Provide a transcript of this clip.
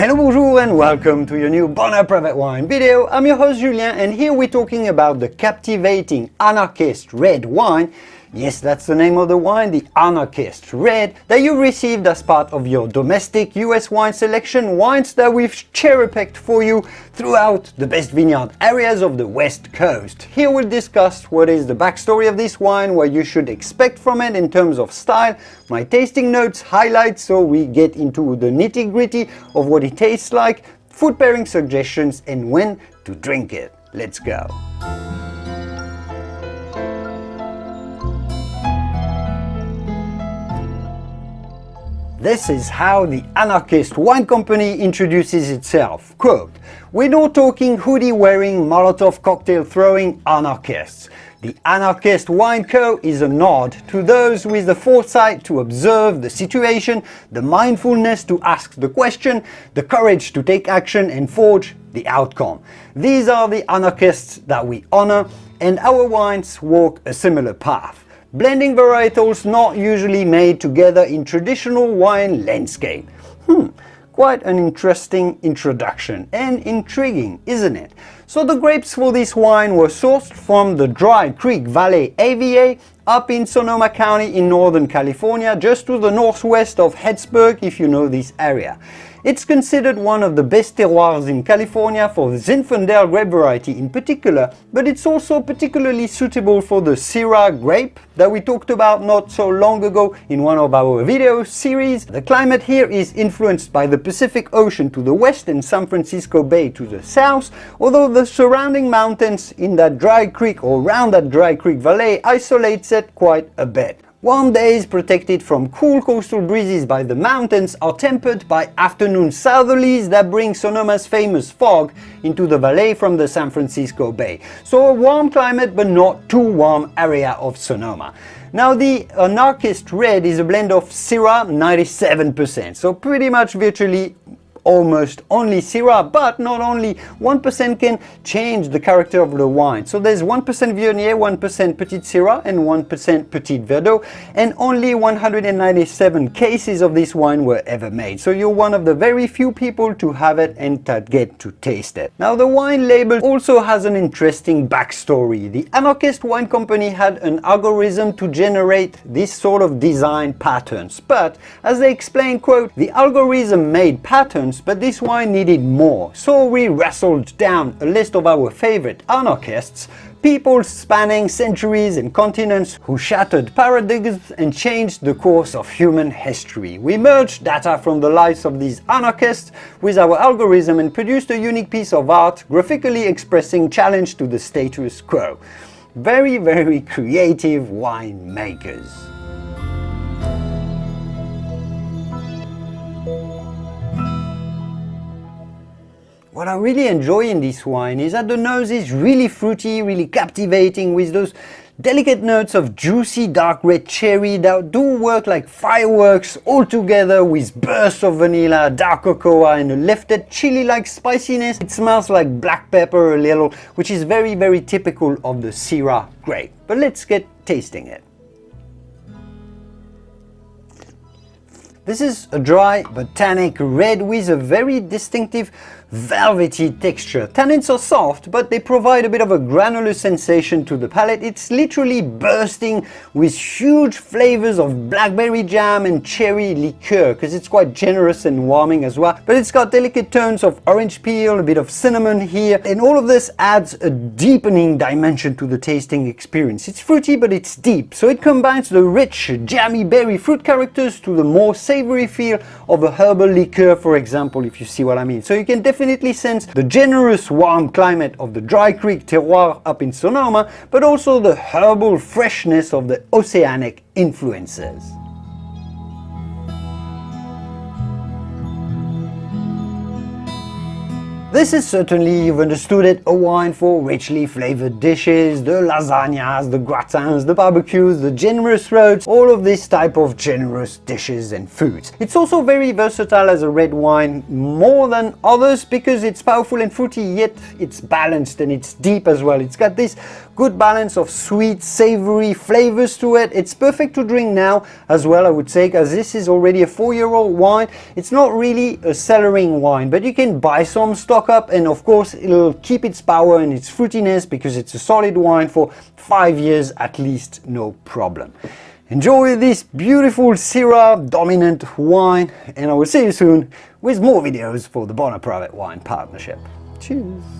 Hello, bonjour and welcome to your new Bonheur Private Wine video. I'm your host Julien and here we're talking about the captivating Anarchist red wine. Yes, that's the name of the wine, the Anarchist Red, that you received as part of your domestic US wine selection, wines that we've cherry-picked for you throughout the best vineyard areas of the West Coast. Here we'll discuss what is the backstory of this wine, what you should expect from it in terms of style, my tasting notes, highlights, so we get into the nitty-gritty of what it tastes like, food pairing suggestions, and when to drink it. Let's go. This is how the Anarchist Wine Company introduces itself. Quote, "We're not talking hoodie wearing, molotov cocktail throwing anarchists. The Anarchist Wine Co is a nod to those with the foresight to observe the situation, the mindfulness to ask the question, the courage to take action and forge the outcome. These are the anarchists that we honor, and our wines walk a similar path. Blending varietals not usually made together in traditional wine landscape." Quite an interesting introduction and intriguing, isn't it? So the grapes for this wine were sourced from the Dry Creek Valley AVA up in Sonoma County in Northern California, just to the northwest of Healdsburg if you know this area. It's considered one of the best terroirs in California for the Zinfandel grape variety in particular, but it's also particularly suitable for the Syrah grape that we talked about not so long ago in one of our video series. The climate here is influenced by the Pacific Ocean to the west and San Francisco Bay to the south, although the surrounding mountains in that Dry Creek or around that Dry Creek Valley isolates it quite a bit. Warm days protected from cool coastal breezes by the mountains are tempered by afternoon southerlies that bring Sonoma's famous fog into the valley from the San Francisco Bay. So a warm climate but not too warm area of Sonoma. Now the Anarchist Red is a blend of Syrah 97%, so pretty much virtually almost only Syrah, but not only 1% can change the character of the wine. So there's 1% Viognier, 1% Petit Syrah and 1% Petit Verdot, and only 197 cases of this wine were ever made. So you're one of the very few people to have it and that get to taste it. Now the wine label also has an interesting backstory. The Anarchist Wine Company had an algorithm to generate this sort of design patterns, but as they explain, quote, "The algorithm made patterns, but this wine needed more. So we wrestled down a list of our favorite anarchists, people spanning centuries and continents who shattered paradigms and changed the course of human history. We merged data from the lives of these anarchists with our algorithm and produced a unique piece of art graphically expressing challenge to the status quo." Very, very creative winemakers. What I really enjoy in this wine is that the nose is really fruity, really captivating with those delicate notes of juicy dark red cherry that do work like fireworks all together with bursts of vanilla, dark cocoa and a lifted chili-like spiciness. It smells like black pepper a little, which is very, very typical of the Syrah grape. But let's get tasting it. This is a dry but tannic red with a very distinctive velvety texture. Tannins are soft, but they provide a bit of a granular sensation to the palate. It's literally bursting with huge flavors of blackberry jam and cherry liqueur, because it's quite generous and warming as well. But it's got delicate tones of orange peel, a bit of cinnamon here, and all of this adds a deepening dimension to the tasting experience. It's fruity, but it's deep, so it combines the rich, jammy berry fruit characters to the more savory feel of a herbal liqueur, for example, if you see what I mean. So you can definitely sense the generous warm climate of the Dry Creek terroir up in Sonoma, but also the herbal freshness of the oceanic influences. This is certainly, you've understood it, a wine for richly flavored dishes, the lasagnas, the gratins, the barbecues, the generous roads, all of this type of generous dishes and foods. It's also very versatile as a red wine, more than others, because it's powerful and fruity, yet it's balanced and it's deep as well. It's got this good balance of sweet, savory flavors to it. It's perfect to drink now as well, I would say, because this is already a 4-year-old wine. It's not really a cellaring wine, but you can buy some, stock up, and of course it'll keep its power and its fruitiness because it's a solid wine for 5 years at least, no problem. Enjoy this beautiful Syrah dominant wine, and I will see you soon with more videos for the Bonjour Private Wine Partnership. Cheers!